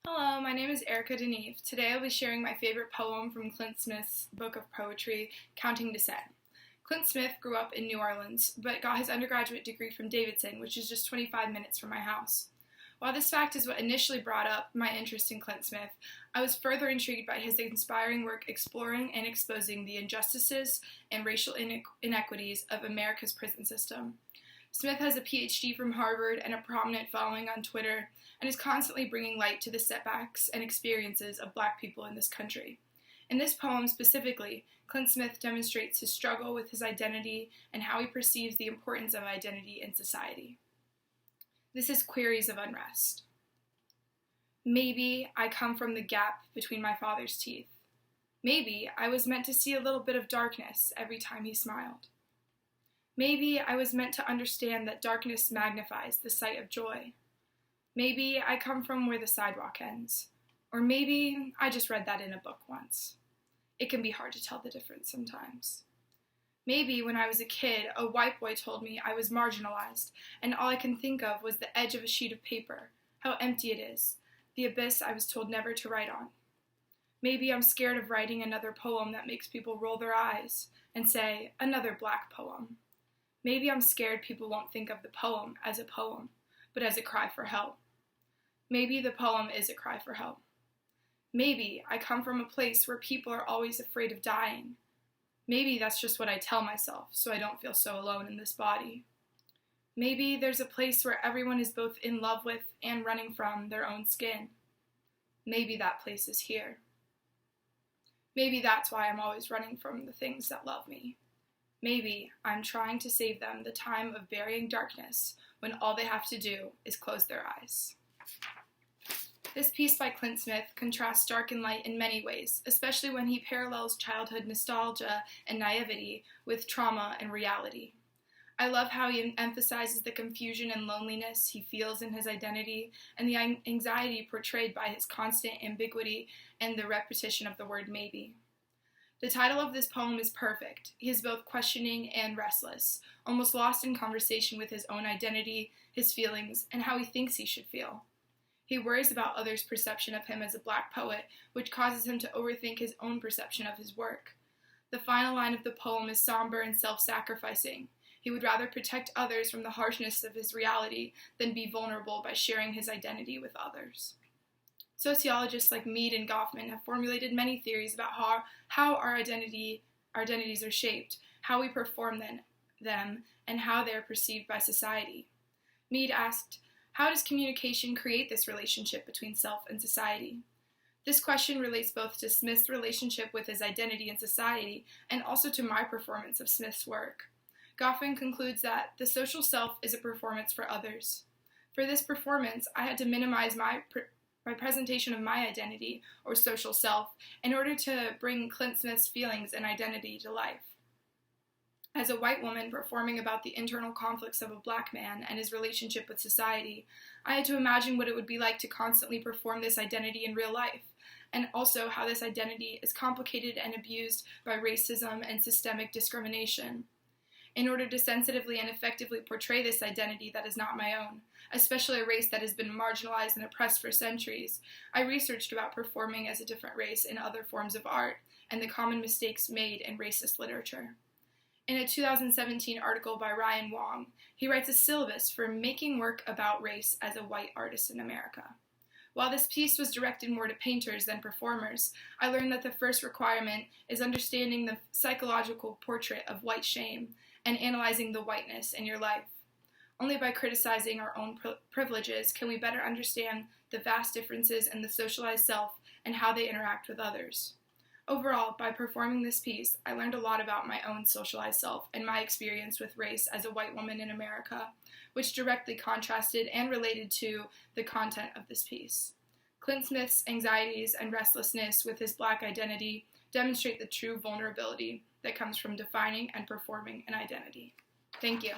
Hello, my name is Erica Deneve. Today I'll be sharing my favorite poem from Clint Smith's book of poetry, Counting to 10. Clint Smith grew up in New Orleans, but got his undergraduate degree from Davidson, which is just 25 minutes from my house. While this fact is what initially brought up my interest in Clint Smith, I was further intrigued by his inspiring work exploring and exposing the injustices and racial inequities of America's prison system. Smith has a PhD from Harvard and a prominent following on Twitter, and is constantly bringing light to the setbacks and experiences of Black people in this country. In this poem specifically, Clint Smith demonstrates his struggle with his identity and how he perceives the importance of identity in society. This is Queries of Unrest. Maybe I come from the gap between my father's teeth. Maybe I was meant to see a little bit of darkness every time he smiled. Maybe I was meant to understand that darkness magnifies the sight of joy. Maybe I come from where the sidewalk ends. Or maybe I just read that in a book once. It can be hard to tell the difference sometimes. Maybe when I was a kid, a white boy told me I was marginalized, and all I can think of was the edge of a sheet of paper, how empty it is, the abyss I was told never to write on. Maybe I'm scared of writing another poem that makes people roll their eyes and say, another Black poem. Maybe I'm scared people won't think of the poem as a poem, but as a cry for help. Maybe the poem is a cry for help. Maybe I come from a place where people are always afraid of dying. Maybe that's just what I tell myself, so I don't feel so alone in this body. Maybe there's a place where everyone is both in love with and running from their own skin. Maybe that place is here. Maybe that's why I'm always running from the things that love me. Maybe I'm trying to save them the time of burying darkness when all they have to do is close their eyes. This piece by Clint Smith contrasts dark and light in many ways, especially when he parallels childhood nostalgia and naivety with trauma and reality. I love how he emphasizes the confusion and loneliness he feels in his identity and the anxiety portrayed by his constant ambiguity and the repetition of the word maybe. The title of this poem is perfect. He is both questioning and restless, almost lost in conversation with his own identity, his feelings, and how he thinks he should feel. He worries about others' perception of him as a Black poet, which causes him to overthink his own perception of his work. The final line of the poem is somber and self-sacrificing. He would rather protect others from the harshness of his reality than be vulnerable by sharing his identity with others. Sociologists like Mead and Goffman have formulated many theories about how our identities are shaped, how we perform them, and how they are perceived by society. Mead asked, how does communication create this relationship between self and society? This question relates both to Smith's relationship with his identity and society, and also to my performance of Smith's work. Goffman concludes that the social self is a performance for others. For this performance, I had to minimize my presentation of my identity, or social self, in order to bring Clint Smith's feelings and identity to life. As a white woman performing about the internal conflicts of a Black man and his relationship with society, I had to imagine what it would be like to constantly perform this identity in real life, and also how this identity is complicated and abused by racism and systemic discrimination. In order to sensitively and effectively portray this identity that is not my own, especially a race that has been marginalized and oppressed for centuries, I researched about performing as a different race in other forms of art and the common mistakes made in racist literature. In a 2017 article by Ryan Wong, he writes a syllabus for making work about race as a white artist in America. While this piece was directed more to painters than performers, I learned that the first requirement is understanding the psychological portrait of white shame and analyzing the whiteness in your life. Only by criticizing our own privileges can we better understand the vast differences in the socialized self and how they interact with others. Overall, by performing this piece, I learned a lot about my own socialized self and my experience with race as a white woman in America, which directly contrasted and related to the content of this piece. Clint Smith's anxieties and restlessness with his Black identity demonstrate the true vulnerability that comes from defining and performing an identity. Thank you.